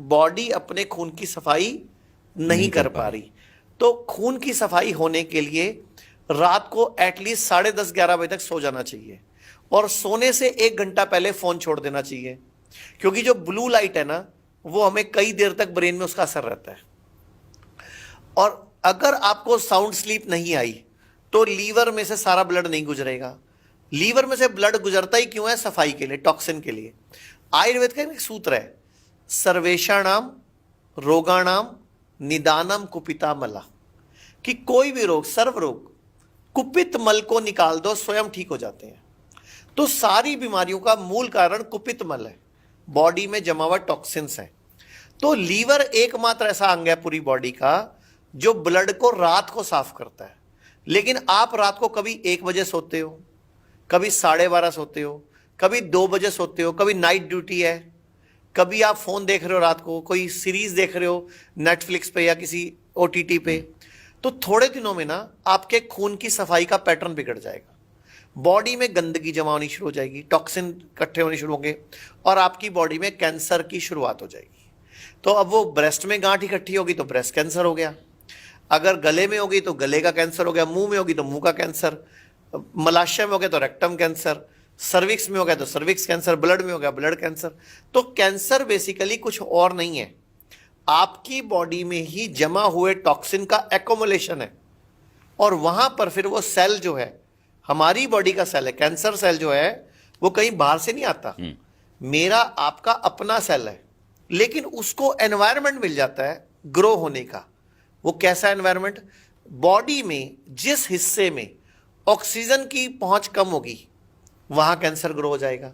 Body अपने खून की सफाई नहीं कर पा रही। तो खून की सफाई होने के लिए रात को एटलीस्ट 10:30-11 बजे तक सो जाना चाहिए और सोने से 1 घंटा पहले फोन छोड़ देना चाहिए, क्योंकि जो ब्लू लाइट है ना, वो हमें कई देर तक ब्रेन में उसका असर रहता है। और अगर आपको साउंड स्लीप नहीं आई तो लीवर में से सारा ब्लड नहीं गुजरेगा। लीवर में से ब्लड गुजरता ही क्यों है? सफाई के लिए, टॉक्सिन के लिए। आयुर्वेद का एक सूत्र है, सर्वेषाणाम रोगाणाम निदानम कुपिता मला, कि कोई भी रोग, सर्व रोग, कुपित मल को निकाल दो, स्वयं ठीक हो जाते हैं। तो सारी बीमारियों का मूल कारण कुपित मल है, बॉडी में जमा हुआ टॉक्सिन्स है। तो लीवर एकमात्र ऐसा अंग है पूरी बॉडी का जो ब्लड को रात को साफ करता है। लेकिन आप रात को कभी 1 बजे सोते हो, कभी 12:30 सोते हो, कभी 2 बजे सोते हो, कभी नाइट ड्यूटी है, कभी आप फोन देख रहे हो रात को, कोई सीरीज देख रहे हो नेटफ्लिक्स पे या किसी OTT पे। तो थोड़े दिनों में ना आपके खून की सफाई का पैटर्न बिगड़ जाएगा, बॉडी में गंदगी जमा होनी शुरू हो जाएगी, टॉक्सिन इकट्ठे होने शुरू होंगे और आपकी बॉडी में कैंसर की शुरुआत हो जाएगी। तो अब वो ब्रेस्ट में गांठ इकट्ठी होगी तो ब्रेस्ट कैंसर हो गया, अगर गले में होगी तो गले का कैंसर हो गया, मुंह में होगी तो मुंह का कैंसर, मलाशय में हो गया तो रेक्टम कैंसर, सर्विक्स में हो गया तो सर्विक्स कैंसर, ब्लड में हो गया ब्लड कैंसर। तो कैंसर बेसिकली कुछ और नहीं है, आपकी बॉडी में ही जमा हुए टॉक्सिन का एक्युमुलेशन है। और वहां पर फिर वो सेल जो है, हमारी बॉडी का सेल है, कैंसर सेल जो है वो कहीं बाहर से नहीं आता, मेरा आपका अपना सेल है, लेकिन उसको एनवायरनमेंट मिल जाता है ग्रो होने का। वो कैसा एनवायरनमेंट? बॉडी में जिस हिस्से में ऑक्सीजन की पहुंच कम होगी वहां कैंसर ग्रो हो जाएगा,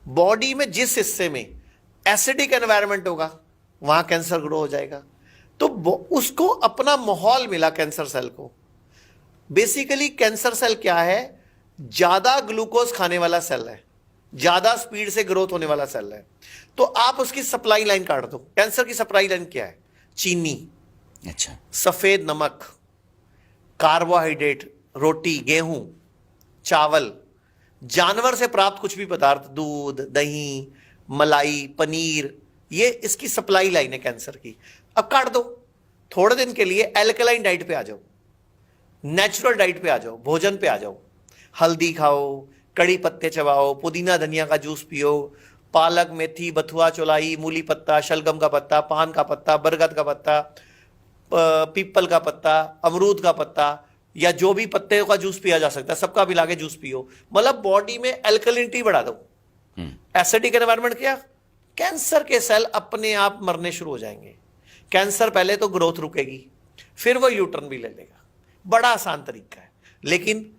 बॉडी में जिस हिस्से में एसिडिक एनवायरनमेंट होगा वहां कैंसर ग्रो हो जाएगा। तो उसको अपना माहौल मिला कैंसर सेल को। बेसिकली कैंसर सेल क्या है? ज्यादा ग्लूकोज खाने वाला सेल है, ज्यादा स्पीड से ग्रोथ होने वाला सेल है। तो आप उसकी सप्लाई लाइन काट दो। कैंसर की सप्लाई लाइन क्या है? चीनी, अच्छा, सफेद नमक, कार्बोहाइड्रेट, रोटी, गेहूं, चावल, जानवर से प्राप्त कुछ भी पदार्थ, दूध, दही, मलाई, पनीर, ये इसकी सप्लाई लाइन है कैंसर की। अब काट दो, थोड़े दिन के लिए एल्कलाइन डाइट पे आ जाओ, नेचुरल डाइट पे आ जाओ, भोजन पे आ जाओ। हल्दी खाओ, कड़ी पत्ते चबाओ, पुदीना धनिया का जूस पियो, पालक, मेथी, बथुआ, चौलाई, मूली पत्ता, शलगम का पत्ता, पान का पत्ता, बरगद का पत्ता, पीपल का पत्ता, अमरूद का पत्ता, या जो भी पत्ते का जूस पिया जा सकता है सबका मिला के जूस पियो। मतलब बॉडी में एल्कलिनिटी बढ़ा दो। एसिडिक एनवायरनमेंट क्या? कैंसर के सेल अपने आप मरने शुरू हो जाएंगे। कैंसर पहले तो ग्रोथ रुकेगी, फिर वो यूटर्न भी ले लेगा। बड़ा आसान तरीका है, लेकिन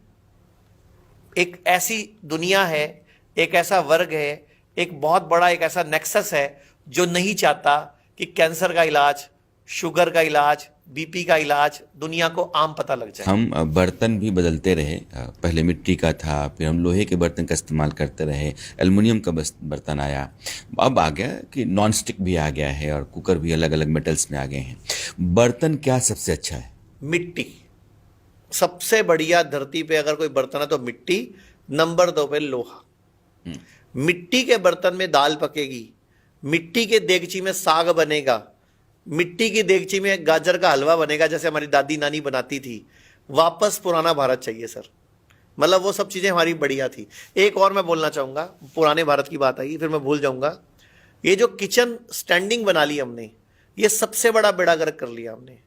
एक ऐसी दुनिया है, एक ऐसा वर्ग है, एक बहुत बड़ा एक ऐसा नेक्सस है जो नहीं चाहता कि कैंसर का इलाज, शुगर का इलाज, BP का इलाज दुनिया को आम पता लग जाए। हम बर्तन भी बदलते रहे, पहले मिट्टी का था, फिर हम लोहे के बर्तन का इस्तेमाल करते रहे, एल्युमिनियम का बर्तन आया, अब आ गया कि नॉन स्टिक भी आ गया है और कुकर भी अलग अलग मेटल्स में आ गए हैं। बर्तन क्या सबसे अच्छा है? मिट्टी सबसे बढ़िया। धरती पे अगर कोई बर्तन है तो मिट्टी, नंबर 2 पे लोहा। मिट्टी के बर्तन में दाल पकेगी, मिट्टी के देगची में साग बनेगा, मिट्टी की देगची में गाजर का हलवा बनेगा, जैसे हमारी दादी नानी बनाती थी। वापस पुराना भारत चाहिए सर, मतलब वो सब चीजें हमारी बढ़िया थी। एक और मैं बोलना चाहूंगा, पुराने भारत की बात आई फिर मैं भूल जाऊंगा। ये जो किचन स्टैंडिंग बना ली हमने, ये सबसे बड़ा बेड़ा गर्क कर लिया हमने।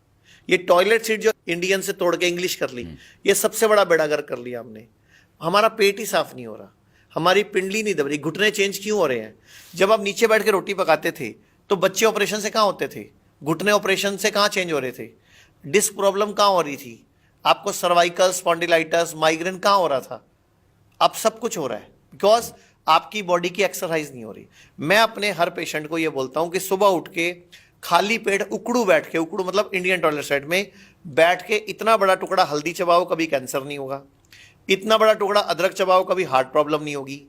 ये टॉयलेट सीट जो इंडियन से तोड़ के इंग्लिश कर ली, ये सबसे बड़ा बेड़ा गर्क कर लिया हमने। हमारा पेट ही साफ नहीं हो रहा, हमारी पिंडली नहीं दब रही। घुटने चेंज क्यों हो रहे हैं? जब आप नीचे बैठ के रोटी पकाते थे तो बच्चे ऑपरेशन से कहाँ होते थे? घुटने ऑपरेशन से कहाँ चेंज हो रहे थे? डिस्क प्रॉब्लम कहाँ हो रही थी? आपको सर्वाइकल स्पॉन्डिलाइटिस, माइग्रेन कहाँ हो रहा था? अब सब कुछ हो रहा है बिकॉज आपकी बॉडी की एक्सरसाइज नहीं हो रही। मैं अपने हर पेशेंट को ये बोलता हूं कि सुबह उठ के खाली पेट उकड़ू बैठ के, उकड़ू मतलब इंडियन टॉयलेट सेट में बैठ के इतना बड़ा टुकड़ा हल्दी चबाओ, कभी कैंसर नहीं होगा। इतना बड़ा टुकड़ा अदरक चबाओ, कभी हार्ट प्रॉब्लम नहीं होगी।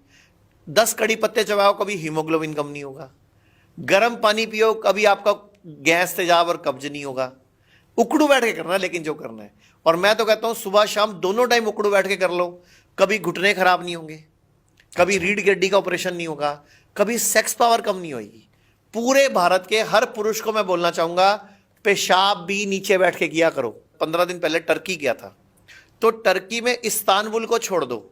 10 कड़ी पत्ते चबाओ, कभी हीमोग्लोबिन कम नहीं होगा। गर्म पानी पियो, कभी आपका गैस तेजाब और कब्ज नहीं होगा। उकड़ू बैठ के करना है लेकिन जो करना है। और मैं तो कहता हूं सुबह शाम दोनों टाइम उकड़ू बैठ के कर लो, कभी घुटने खराब नहीं होंगे, कभी रीढ़ की हड्डी का ऑपरेशन नहीं होगा, कभी सेक्स पावर कम नहीं होगी। पूरे भारत के हर पुरुष को मैं बोलना चाहूंगा, पेशाब भी नीचे बैठ के किया करो। 15 दिन पहले टर्की गया था, तो टर्की में इस्तांबुल को छोड़ दो,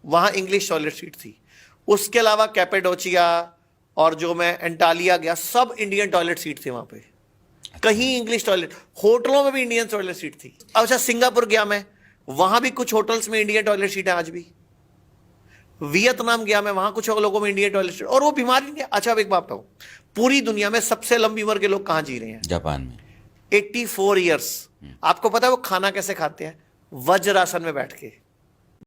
वहां इंग्लिश टॉयलेट सीट थी। उसके अलावा कैपेडोचिया और जो मैं एंटालिया गया, सब इंडियन टॉयलेट सीट थी वहां पे। कहीं इंग्लिश टॉयलेट, होटलों में भी इंडियन टॉयलेट सीट थी। अच्छा, सिंगापुर गया मैं, वहां भी कुछ होटल्स में इंडियन टॉयलेट सीट है आज भी। वियतनाम गया मैं, वहां कुछ लोगों में इंडियन टॉयलेट सीट, और वो बीमारी नहीं। अच्छा, अब एक बात बताओ, पूरी दुनिया में सबसे लंबी उम्र के लोग कहां जी रहे हैं? जापान में 84 ईयर्स। आपको पता है वो खाना कैसे खाते हैं? वज्रासन में बैठ के।